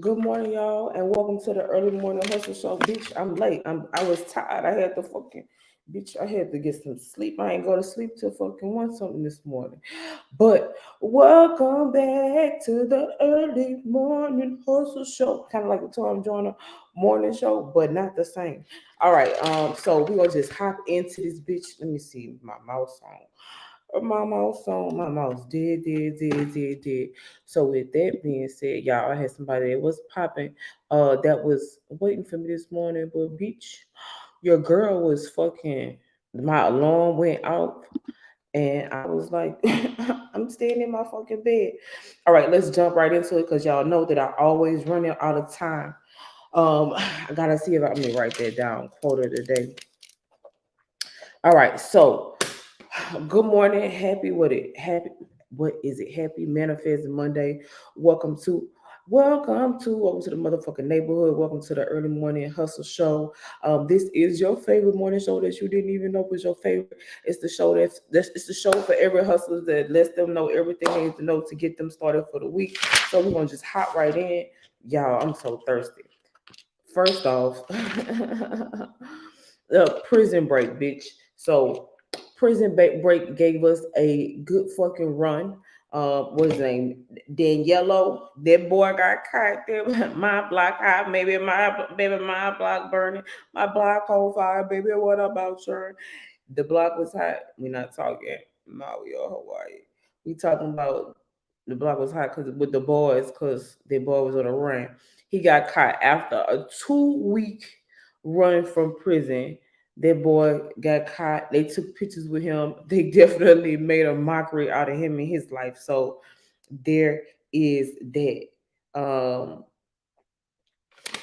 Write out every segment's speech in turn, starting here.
Good morning, y'all, and welcome to the early morning hustle show. Bitch, I'm late. I was tired. I had to fucking bitch. I had to get some sleep. I ain't go to sleep till fucking one something this morning. But welcome back to the early morning hustle show. Kind of like the Tom Joyner morning show, but not the same. All right. So we gonna just hop into this bitch. Let me see my mouse on. My mouse on, my mouse did. So with that being said, y'all, I had somebody that was popping, that was waiting for me this morning, but bitch, your girl was fucking. My alarm went off, and I was like, I'm staying in my fucking bed. All right, let's jump right into it because y'all know that I always run out of time. I gotta see if I let me write that down. Quote of the day. All right, so good morning, happy what it happy what is it? Happy Manifest Monday. Welcome to welcome to the motherfucking neighborhood. Welcome to the early morning hustle show. This is your favorite morning show that you didn't even know was your favorite. It's the show that's it's the show for every hustler that lets them know everything they need to know to get them started for the week. So we're gonna just hop right in. Y'all, I'm so thirsty. First off, the prison break, bitch. So break gave us a good fucking run. What's his name? Daniello. That boy got caught there. My block high, my block burning, my block on fire, baby. What about sure? The block was hot. We're not talking Maui or Hawaii. We talking about the block was hot because with the boys, because the boy was on a run. He got caught after a 2 week run from prison. That boy got caught. They took pictures with him. They definitely made a mockery out of him in his life. So there is that. Um,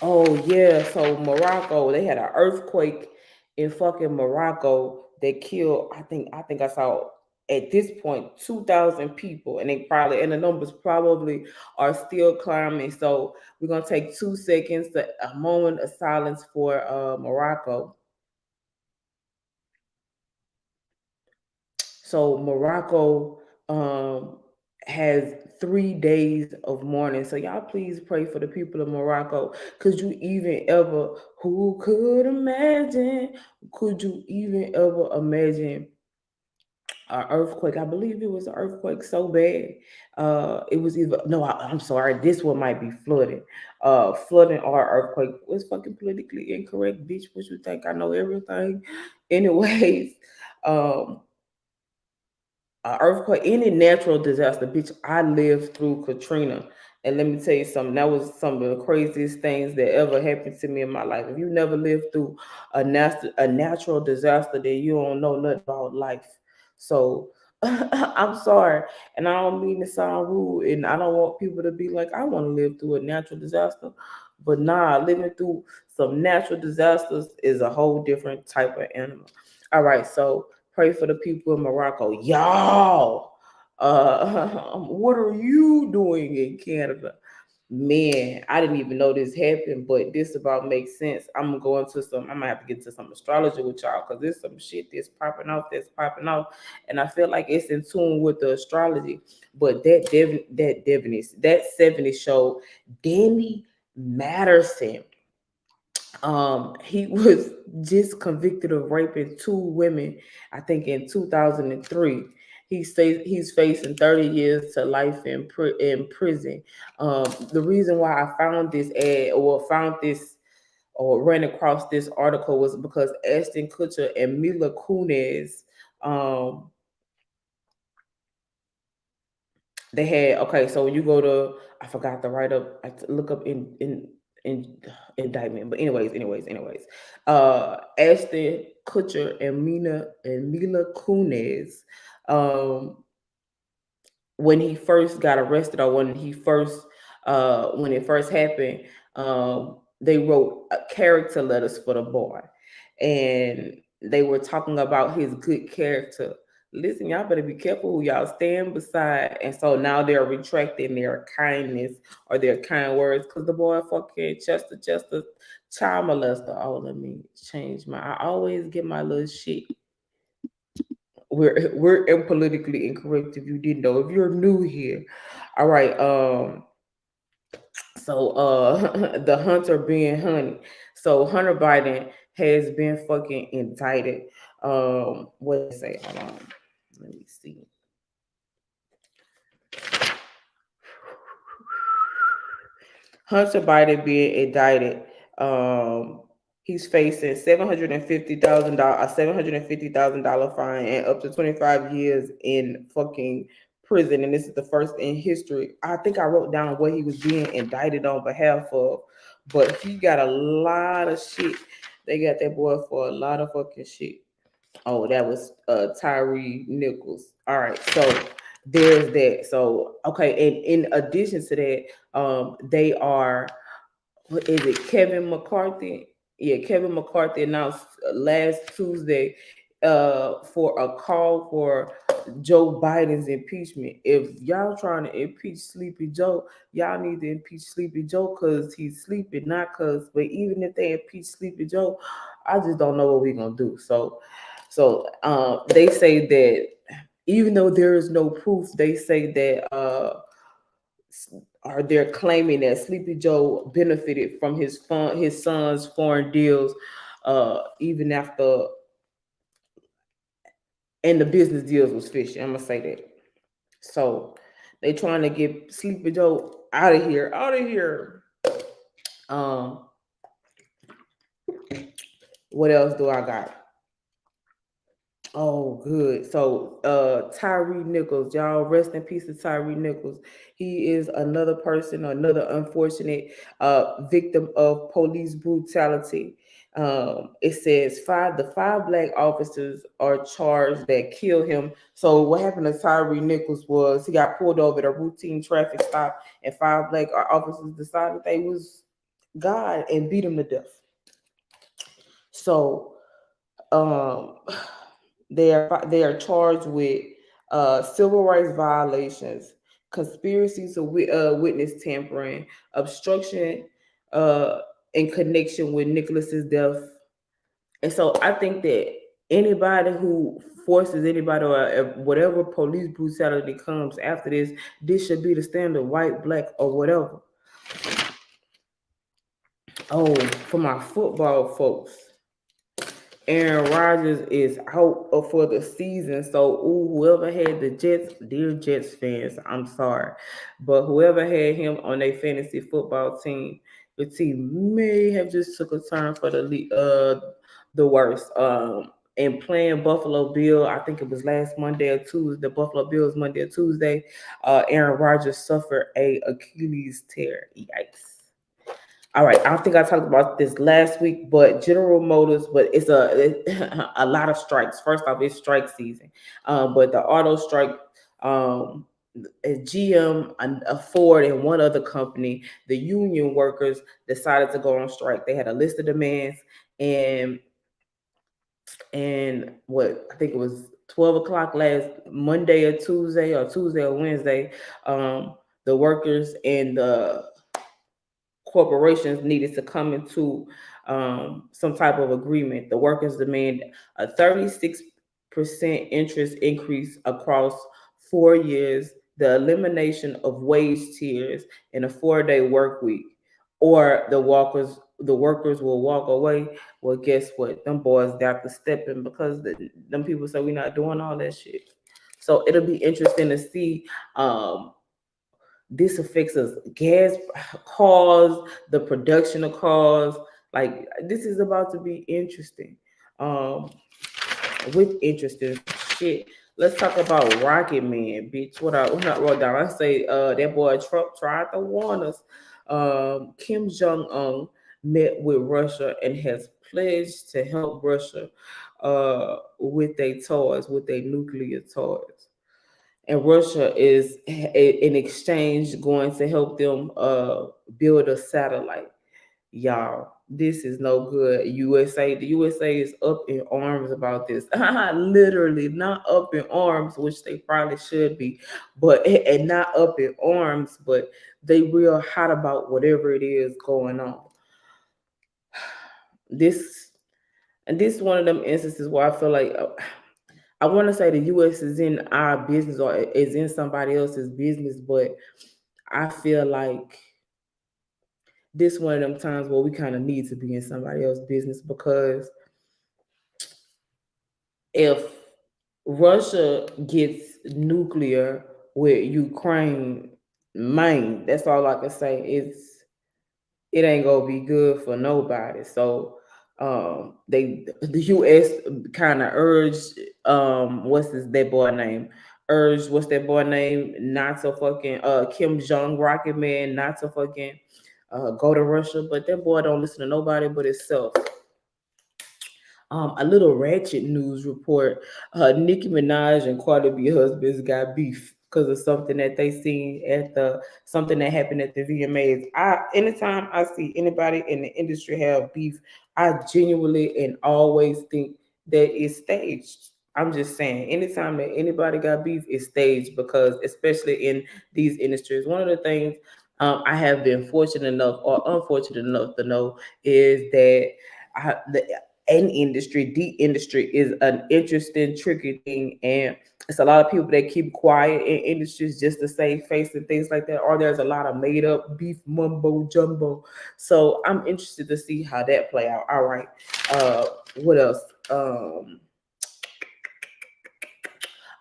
oh yeah, so Morocco, they had an earthquake in fucking Morocco that killed. I think I saw at this point 2,000 people, and they probably and the numbers probably are still climbing. So we're gonna take 2 seconds, a moment of silence for Morocco. So Morocco has 3 days of mourning. So y'all please pray for the people of Morocco. Could you even ever who could imagine? Could you even ever imagine an earthquake? I believe it was an earthquake so bad. It was either no, I'm sorry, this one might be flooding. Flooding or earthquake was fucking politically incorrect, bitch. What you think? I know everything. Anyways, um earthquake, any natural disaster, bitch. I lived through Katrina, and let me tell you something. That was some of the craziest things that ever happened to me in my life. If you never lived through a natural disaster, then you don't know nothing about life. So I'm sorry, and I don't mean to sound rude, and I don't want people to be like, I want to live through a natural disaster. But nah, living through some natural disasters is a whole different type of animal. All right, so pray for the people in Morocco. Y'all, what are you doing in Canada? Man, I didn't even know this happened, but this about makes sense. I'm gonna go into some. I'm gonna have to get to some astrology with y'all because there's some shit that's popping off, and I feel like it's in tune with the astrology. But that 70 show, Danny Matterson, he was just convicted of raping 2 women, I think in 2003. He's facing 30 years to life in prison. The reason why I found this ad or found this or ran across this article was because Ashton Kutcher and Mila Kunis, um, they had okay. So when you go to, I forgot to write up, look up in indictment. But anyways, Ashton Kutcher and Mila Kunis, um, when he first got arrested or when it first happened, they wrote character letters for the boy, and they were talking about his good character. Listen, y'all better be careful who y'all stand beside. And so now they're retracting their kindness or their kind words because the boy fucking Chester, child molester. Oh, let me change my. I always get my little shit. We're politically incorrect if you didn't know. If you're new here, all right. So the Hunter being Honey. So Hunter Biden has been fucking indicted. What did they say? Hold on. Let me see. Hunter Biden being indicted. He's facing $750,000, a $750,000 fine, and up to 25 years in fucking prison. And this is the first in history. I think I wrote down what he was being indicted on behalf of, but he got a lot of shit. They got that boy for a lot of fucking shit. Oh, that was Tyree Nichols. All right, so there's that. So okay, and in addition to that, they are, what is it, Kevin McCarthy? Yeah, Kevin McCarthy announced last Tuesday for a call for Joe Biden's impeachment. If y'all trying to impeach Sleepy Joe, y'all need to impeach Sleepy Joe because he's sleeping, not because. But even if they impeach Sleepy Joe, I just don't know what we're gonna do. So they say that even though there is no proof, they say that are they're claiming that Sleepy Joe benefited from his son's foreign deals, even after, and the business deals was fishy. I'm gonna say that. So they trying to get Sleepy Joe out of here, out of here. Um, what else do I got? Oh, good. So, Tyree Nichols, y'all rest in peace to Tyree Nichols. He is another person, another unfortunate victim of police brutality. It says the five black officers are charged that killed him. So, what happened to Tyree Nichols was he got pulled over at a routine traffic stop, and five black officers decided they was God and beat him to death. So, um they are charged with civil rights violations, conspiracy to witness tampering, obstruction uh, in connection with Nicholas's death. And so I think that anybody who forces anybody or whatever police brutality comes after this should be the standard, white, black, or whatever. Oh, for my football folks, Aaron Rodgers is out for the season. So, whoever had the Jets, dear Jets fans, I'm sorry. But whoever had him on their fantasy football team, the team may have just took a turn for the worst. And playing Buffalo Bill, I think it was last Monday or Tuesday, the Buffalo Bills Monday or Tuesday, Aaron Rodgers suffered a Achilles tear. Yikes. All right, I don't think I talked about this last week, but General Motors, but it's a lot of strikes. First off, it's strike season, but the auto strike, GM, a Ford, and one other company, the union workers decided to go on strike. They had a list of demands, and what I think it was 12 o'clock last Monday or Tuesday or Wednesday, the workers and the corporations needed to come into some type of agreement. The workers demand a 36% interest increase across 4 years, the elimination of wage tiers, and a 4-day work week, or the workers will walk away. Well, guess what? Them boys got to step in because them people say we're not doing all that shit. So it'll be interesting to see this affects us gas cars, the production of cars. Like this is about to be interesting. Um, with interesting shit. Let's talk about Rocket Man, bitch. What I wrote down. I say that boy Trump tried to warn us. Kim Jong Un met with Russia and has pledged to help Russia with their toys, with their nuclear toys, and Russia is in exchange going to help them build a satellite. Y'all, this is no good. The USA is up in arms about this. Literally not up in arms, which they probably should be, but and not up in arms, but they real hot about whatever it is going on. This is one of them instances where I feel like I want to say the U.S. is in our business or is in somebody else's business, but I feel like this one of them times where we kind of need to be in somebody else's business, because if Russia gets nuclear with Ukraine, man, that's all I can say. It ain't gonna be good for nobody. So the US kind of urged what's that boy name? Urged what's that boy name? Not to fucking Kim Jong Rocket Man, not to fucking go to Russia, but that boy don't listen to nobody but himself. A little ratchet news report: Nicki Minaj and Cardi B husbands got beef because of something that they seen at something that happened at the VMAs. Anytime I see anybody in the industry have beef, I genuinely and always think that it's staged. I'm just saying, anytime that anybody got beef, it's staged, because especially in these industries, one of the things I have been fortunate enough or unfortunate enough to know is that the industry is an interesting, tricky thing, and it's a lot of people that keep quiet in industries just to save face and things like that. Or there's a lot of made up beef mumbo jumbo. So I'm interested to see how that play out. All right, what else?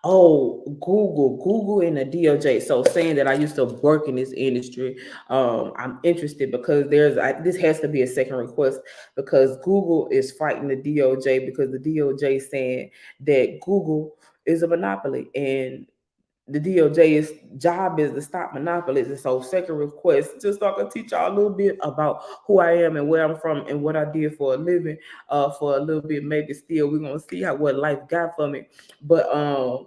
Oh, Google and the DOJ. So saying that I used to work in this industry, I'm interested because this has to be a second request, because Google is fighting the DOJ because the DOJ is saying that Google is a monopoly, and the DOJ's job is to stop monopolies. And so second request, just so I can teach y'all a little bit about who I am and where I'm from and what I did for a living, for a little bit, maybe still we're gonna see what life got for me. But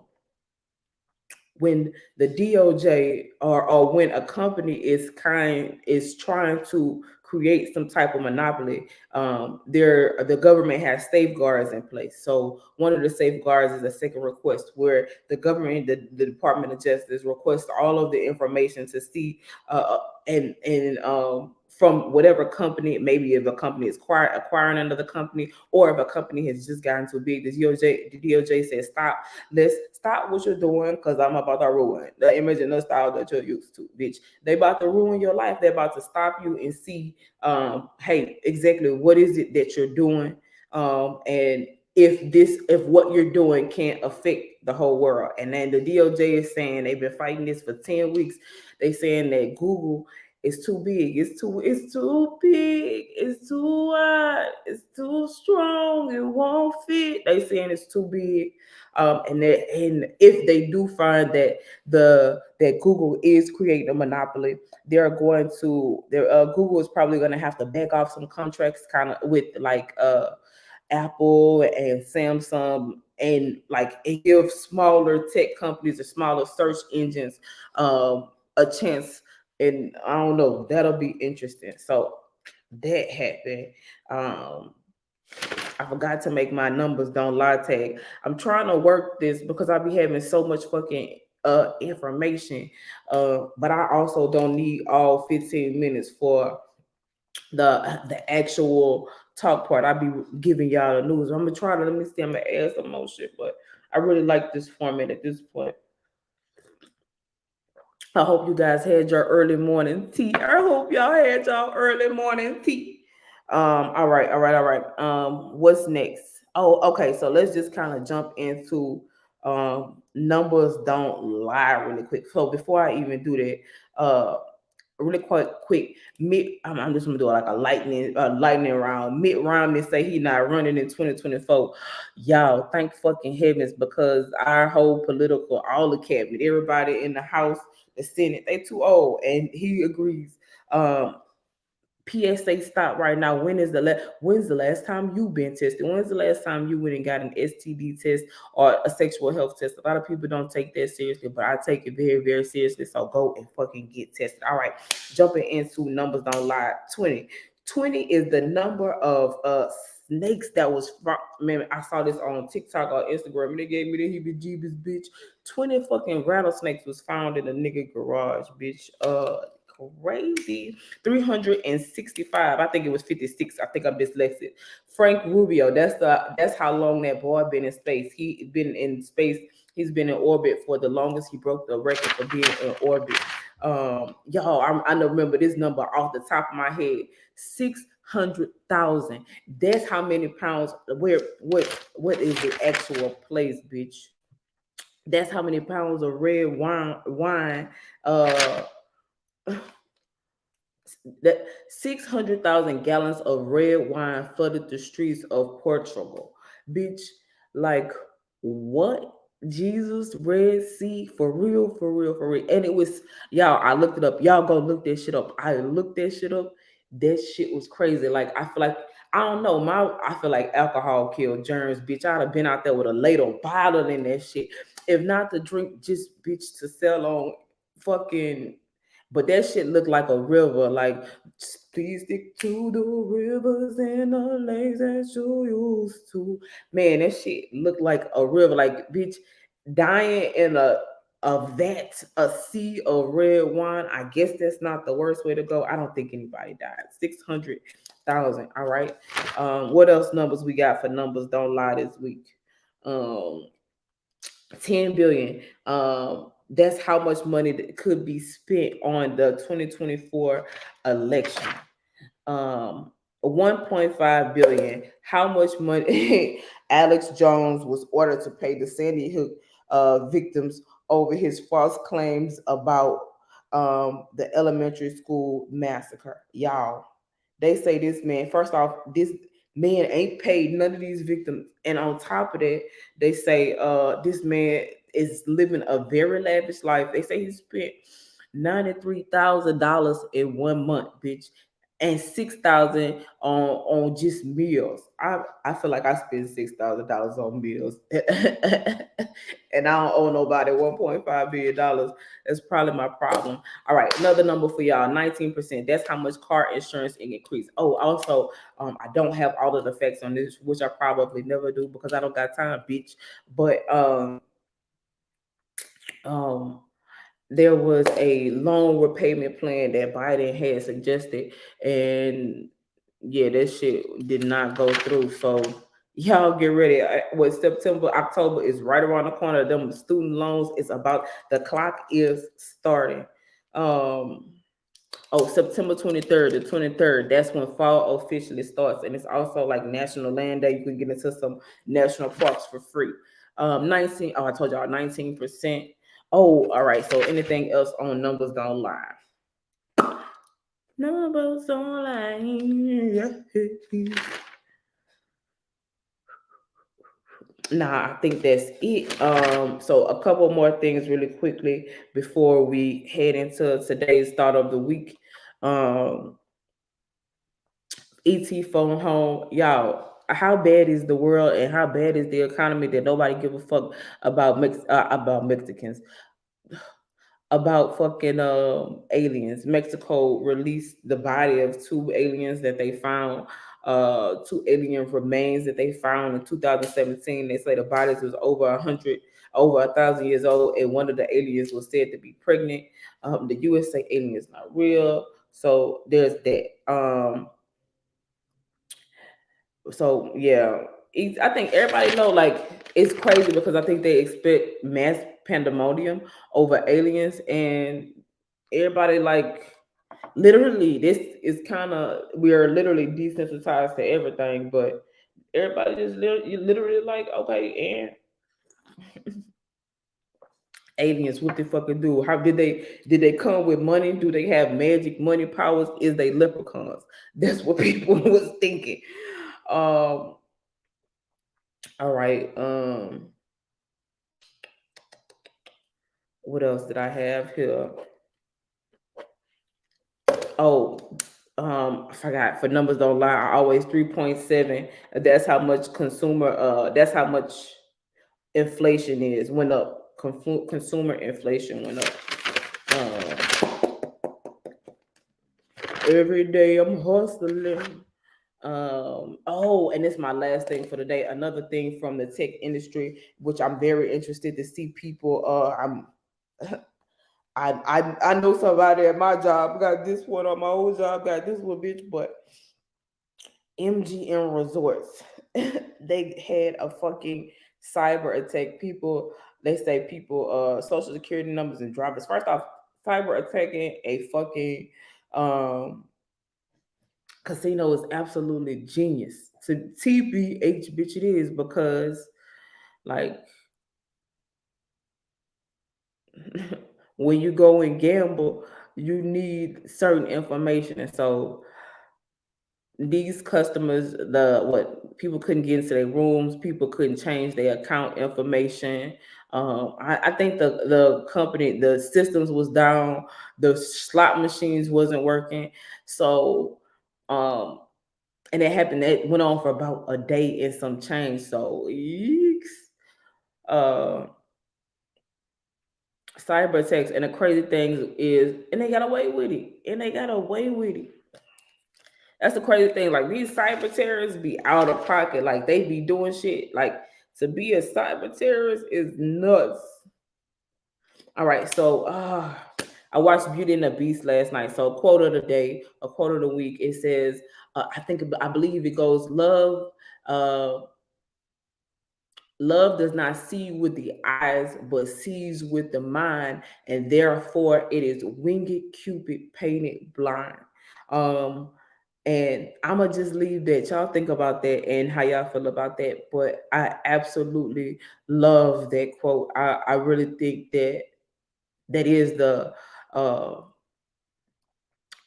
when the DOJ or when a company is trying to create some type of monopoly, the government has safeguards in place. So one of the safeguards is a second request, where the government, the Department of Justice, requests all of the information to see and from whatever company, maybe if a company is acquiring another company, or if a company has just gotten too big, the DOJ says let's stop what you're doing, because I'm about to ruin the image and the style that you're used to, bitch. They about to ruin your life. They're about to stop you and see, hey, exactly what is it that you're doing, and if what you're doing can't affect the whole world. And then the DOJ is saying they've been fighting this for 10 weeks. They saying that Google is too big. It's too big. It's too wide. It's too strong. It won't fit. They saying it's too big. And if they do find that Google is creating a monopoly, Google is probably going to have to back off some contracts, kind of with like Apple and Samsung, and give smaller tech companies or smaller search engines a chance. And I don't know, that'll be interesting. So that happened. I forgot to make my numbers don't lie tag. I'm trying to work this because I be having so much fucking information. But I also don't need all 15 minutes for the actual talk part. I'll be giving y'all the news. I'm gonna try to, let me see, I'm gonna add some more shit, but I really like this format at this point. I hope you guys had your early morning tea. I hope y'all had y'all early morning tea. All right. What's next? Oh, okay. So let's just kind of jump into numbers don't lie really quick. So before I even do that, really quite quick. I'm just gonna do like a lightning round. Mitt Romney say he not running in 2024. Y'all, thank fucking heavens, because our whole political, all the cabinet, everybody in the House, the Senate, they too old, and he agrees. PSA stop right now. When's the last time you been tested? When's the last time you went and got an STD test or a sexual health test? A lot of people don't take that seriously, but I take it very, very seriously. So go and fucking get tested. All right, jumping into numbers don't lie. 20 is the number of snakes that was, man, I saw this on TikTok or Instagram, and they gave me the heebie-jeebies, bitch. 20 fucking rattlesnakes was found in a nigga garage, bitch. Crazy. 365. I think it was 56. I think I'm dyslexic. Frank Rubio. That's how long that boy been in space. He been in space. He's been in orbit for the longest. He broke the record for being in orbit. Y'all, I don't remember this number off the top of my head. 600,000. That's how many pounds. What is the actual place, bitch? That's how many pounds of red wine. That 600,000 gallons of red wine flooded the streets of Portugal. Bitch, like what? Jesus, Red Sea, for real, for real, for real. And it was, y'all, I looked it up. Y'all go look that shit up. I looked that shit up. That shit was crazy. Like, I feel like, I don't know, I feel like alcohol killed germs, bitch. I'd have been out there with a ladle bottle in that shit. If not to drink, just bitch to sell on fucking, but that shit looked like a river. Like, please stick to the rivers and the lakes that you used to. Man, that shit looked like a river. Like, bitch, dying in a vat, a sea of red wine. I guess that's not the worst way to go. I don't think anybody died. 600,000. All right. What else numbers we got for numbers don't lie this week? 10 billion. That's how much money that could be spent on the 2024 election. 1.5 billion. How much money Alex Jones was ordered to pay the Sandy Hook victims over his false claims about the elementary school massacre. Y'all, they say this man, first off, this man ain't paid none of these victims. And on top of that, they say this man is living a very lavish life. They say he spent $93,000 in 1 month, bitch, and 6,000 on just meals. I feel like I spend $6,000 on meals, and I don't owe nobody $1.5 billion. That's probably my problem. All right, another number for y'all: 19%. That's how much car insurance increased. Oh, also, I don't have all of the facts on this, which I probably never do because I don't got time, bitch. But um there was a loan repayment plan that Biden had suggested, and yeah, that shit did not go through. So y'all get ready. With September, October is right around the corner. Them student loans is about, the clock is starting. September 23rd, the 23rd, that's when fall officially starts. And it's also like National Land Day. You can get into some national parks for free. 19, I told y'all 19%. Oh, all right. So anything else on numbers don't lie? Numbers don't lie. Nah, I think that's it. So a couple more things really quickly before we head into today's thought of the week. ET phone home, y'all. How bad is the world and how bad is the economy that nobody give a fuck about Mexicans, about fucking aliens? Mexico released the body of two aliens that they found, two alien remains that they found in 2017. They say the bodies was over 1,000 years old, and one of the aliens was said to be pregnant. The US say alien is not real, so there's that. So yeah, I think everybody know, like, it's crazy because I think they expect mass pandemonium over aliens, and everybody, like, literally this is kind of, we are literally desensitized to everything, but everybody just literally like, okay, and aliens, what they fucking do? How did they come with money? Do they have magic money powers? Is they leprechauns? That's what people was thinking. All right. What else did I have here? Oh, I forgot. For numbers don't lie, I always 3.7. That's how much that's how much inflation went up. Consumer inflation went up. Every day I'm hustling. And this is my last thing for the day. Another thing from the tech industry, which I'm very interested to see people. I know somebody at my job got this one, on my old job got this one, bitch. But MGM Resorts, they had a fucking cyber attack. They say people, social security numbers and drivers. First off, cyber attacking a fucking casino is absolutely genius. To TBH, bitch, it is, because like when you go and gamble, you need certain information, and so these customers, the what people couldn't get into their rooms, people couldn't change their account information. I think the company, the systems was down, the slot machines wasn't working, so um, and it happened. It went on for about a day and some change. So, yeeks. Uh, cyber attacks, and the crazy thing is, and they got away with it, and they got away with it. That's the crazy thing. Like, these cyber terrorists be out of pocket. Like, they be doing shit. Like, to be a cyber terrorist is nuts. All right, so I watched Beauty and the Beast last night. So, quote of the day, a quote of the week. It says, I believe it goes, love. Love does not see with the eyes, but sees with the mind, and therefore it is winged Cupid painted blind. Um, and I'ma just leave that. Y'all think about that and how y'all feel about that. But I absolutely love that quote. I really think that that is the uh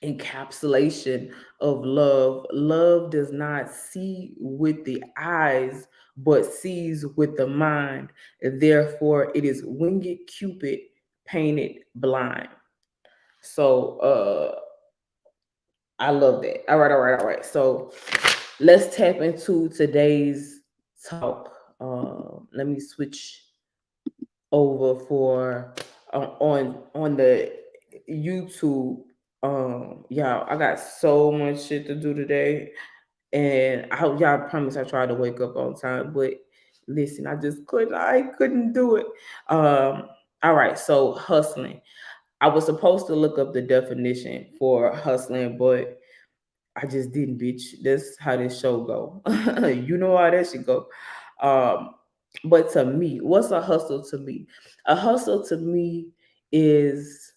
encapsulation of love. Love does not see with the eyes, but sees with the mind. And therefore, it is winged Cupid painted blind. So I love that. All right. So let's tap into today's talk. Let me switch over for on the YouTube. Y'all, I got so much shit to do today, and I hope y'all promise I tried to wake up on time. But listen, I couldn't do it. All right, so hustling. I was supposed to look up the definition for hustling, but I just didn't, bitch. That's how this show go. You know how that should go. Um, but to me, what's a hustle to me? A hustle to me is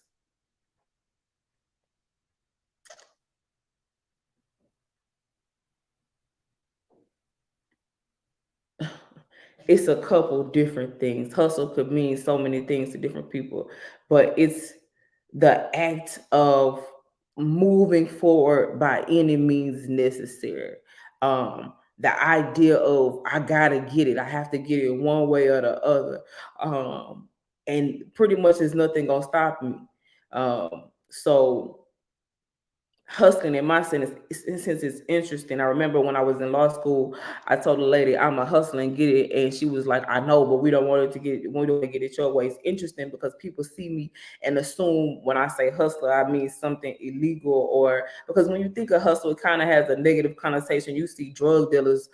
it's a couple different things. Hustle could mean so many things to different people, but it's the act of moving forward by any means necessary. The idea of I gotta get it, I have to get it one way or the other, and pretty much there's nothing gonna stop me. So hustling in my sense, since it's interesting. I remember when I was in law school, I told a lady I'm a hustler and get it, and she was like, "I know, but we don't want it to get, we don't want to get it your way." It's interesting because people see me and assume when I say hustler, I mean something illegal, or because when you think of hustle, it kind of has a negative connotation. You see drug dealers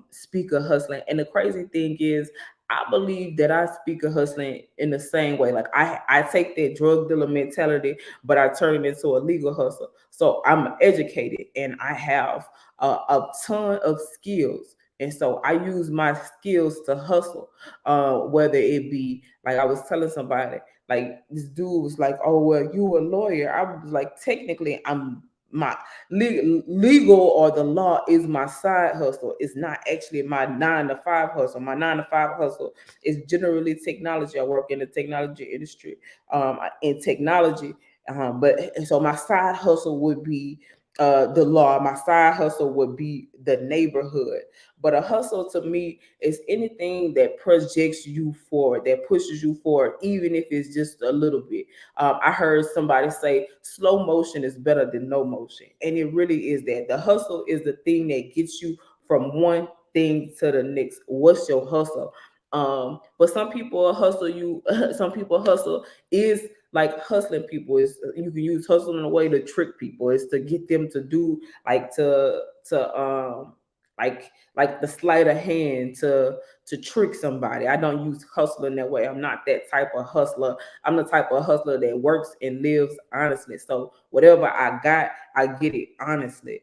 speak of hustling, and the crazy thing is, I believe that I speak of hustling in the same way. Like I take that drug dealer mentality, but I turn it into a legal hustle. So I'm educated and I have a ton of skills. And so I use my skills to hustle, whether it be like I was telling somebody, like this dude was like, "Oh well, you a lawyer." I was like, technically, I'm my legal or the law is my side hustle. It's not actually my 9 to 5 hustle. My 9 to 5 hustle is generally technology. I work in the technology industry, in technology. But so my side hustle would be the law. My side hustle would be the neighborhood. But a hustle to me is anything that projects you forward, that pushes you forward, even if it's just a little bit. I heard somebody say slow motion is better than no motion. And it really is that. The hustle is the thing that gets you from one thing to the next. What's your hustle? But some people hustle you, some people hustle is like hustling people is you can use hustle in a way to trick people. It's to get them to do like to like the sleight of hand trick somebody. I don't use hustler in that way. I'm not that type of hustler. I'm the type of hustler that works and lives honestly. So whatever I got, I get it honestly.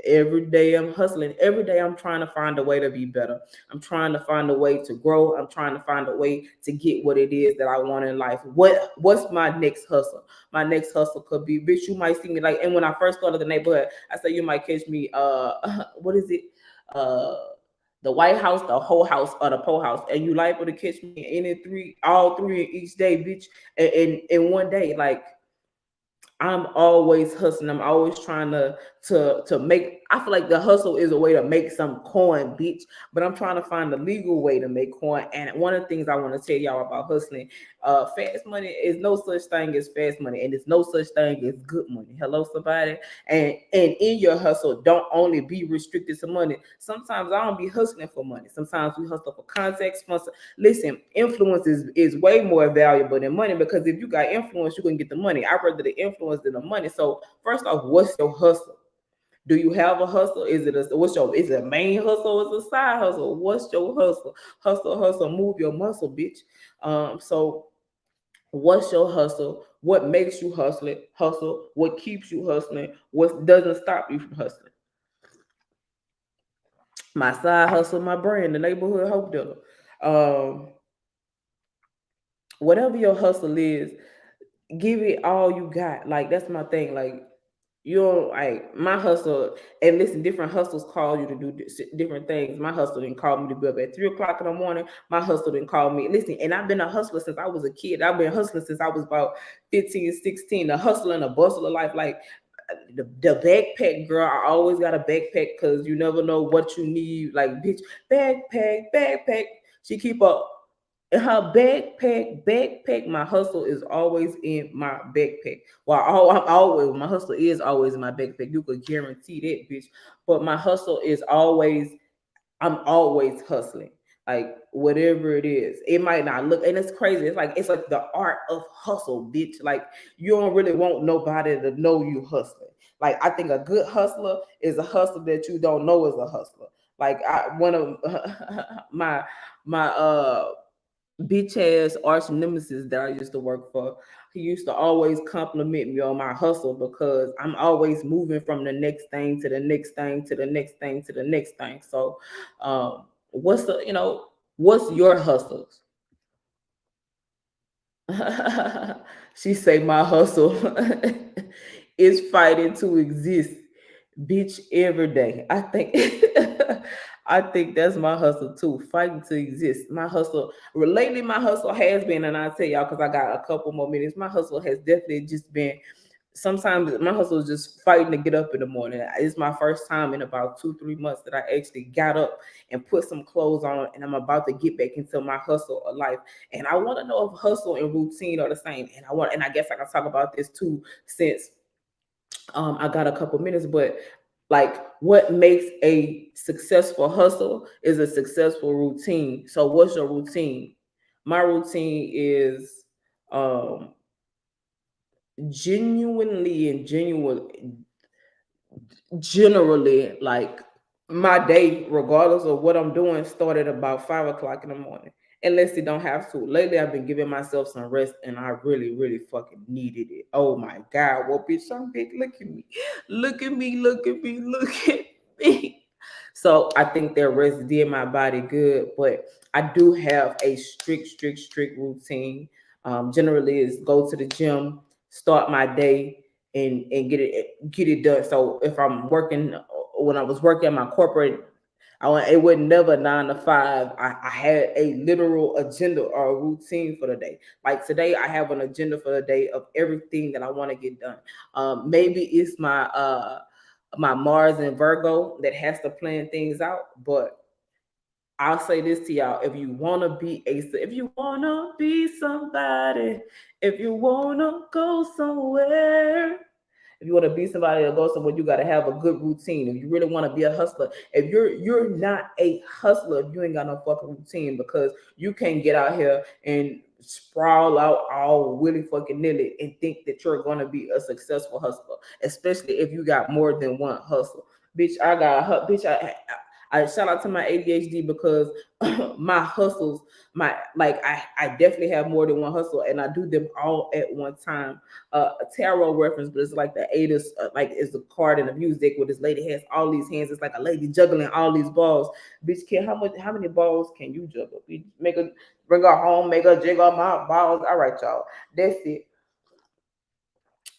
Every day I'm hustling. Every day I'm trying to find a way to be better. I'm trying to find a way to grow. I'm trying to find a way to get what it is that I want in life. What's my next hustle? My next hustle could be, bitch, you might see me like, and when I first started the neighborhood, I said you might catch me what is it? Uh the White House, the whole house, or the po house, and you liable to catch me in it all three in each day, bitch, in one day. Like I'm always hustling. I'm always trying to make. I feel like the hustle is a way to make some coin, bitch. But I'm trying to find the legal way to make coin. And one of the things I want to tell y'all about hustling, fast money is no such thing as fast money, and there's no such thing as good money. Hello, somebody. And in your hustle, don't only be restricted to money. Sometimes I don't be hustling for money. Sometimes we hustle for context, sponsor. Listen, influence is way more valuable than money, because if you got influence, you can get the money. I'd rather the influence than the money. So first off, what's your hustle? Do you have a hustle? Is it a main hustle? Is it a side hustle? What's your hustle? Hustle, move your muscle, bitch. So what's your hustle? What makes you hustle? What keeps you hustling? What doesn't stop you from hustling? My side hustle, my brand, the neighborhood hope dealer. Um, Whatever your hustle is, give it all you got. Like that's my thing. Like you're like my hustle, and listen, different hustles call you to do different things. My hustle didn't call me to be up at 3 o'clock in the morning. My hustle didn't call me. Listen, and I've been a hustler since I was a kid. I've been hustling since I was about 15, 16. The hustle and the bustle of life. Like the backpack girl, I always got a backpack because you never know what you need. Like, bitch, backpack. She keep up in her backpack. My hustle is always in my backpack. I'm always, my hustle is always in my backpack. You could guarantee that, bitch. But my hustle is always, I'm always hustling. Like whatever it is, it might not look, and it's crazy. It's like the art of hustle, bitch. Like you don't really want nobody to know you hustling. Like I think a good hustler is a hustler that you don't know is a hustler. Like one of my bitch ass arch nemesis that I used to work for, he used to always compliment me on my hustle because I'm always moving from the next thing to the next thing to the next thing to the next thing. So, what's your hustles? She say my hustle is fighting to exist, bitch, every day. I think I think that's my hustle too, fighting to exist. My hustle lately, my hustle has been, and I'll tell y'all because I got a couple more minutes. My hustle has definitely just been, sometimes my hustle is just fighting to get up in the morning. It's my first time in about 2-3 months that I actually got up and put some clothes on, and I'm about to get back into my hustle of life. And I want to know if hustle and routine are the same. And I guess I can talk about this too, since I got a couple minutes. But like what makes a successful hustle is a successful routine. So what's your routine? My routine is um genuinely and generally, like my day, regardless of what I'm doing, started about 5 o'clock in the morning. Unless it don't have to. Lately, I've been giving myself some rest, and I really, really fucking needed it. Oh my god, well, bitch, I'm big. Look at me, look at me, look at me, look at me. So I think that rest did my body good, but I do have a strict routine. Generally, is go to the gym, start my day, and get it done. So if I'm working, when I was working at my corporate, it wasn't never 9 to 5. I had a literal agenda or a routine for the day. Like today, I have an agenda for the day of everything that I want to get done. Maybe it's my Mars and Virgo that has to plan things out, but I'll say this to y'all: if you wanna be somebody, if you wanna go somewhere, if you want to be somebody that goes somewhere, you got to have a good routine. If you really want to be a hustler, if you're not a hustler, if you ain't got no fucking routine, because you can't get out here and sprawl out all willy fucking nilly and think that you're gonna be a successful hustler, especially if you got more than one hustle. Bitch, I got bitch. I shout out to my ADHD because my hustles, I definitely have more than one hustle, and I do them all at one time. A tarot reference, but it's like the eight is like it's the card in the music deck where this lady has all these hands. It's like a lady juggling all these balls. Bitch, kid, how many balls can you juggle? Bring her home, make her jiggle my balls. All right, y'all. That's it.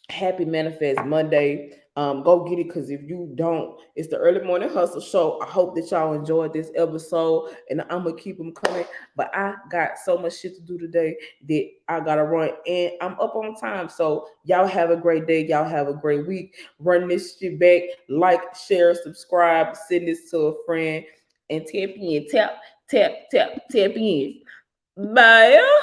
Happy Manifest Monday. Go get it, because if you don't, it's the Early Morning Hustle Show. I hope that y'all enjoyed this episode, and I'm gonna keep them coming. But I got so much shit to do today that I gotta run, and I'm up on time. So y'all have a great day. Y'all have a great week. Run this shit back. Like, share, subscribe, send this to a friend, and tap in, tap in. Bye.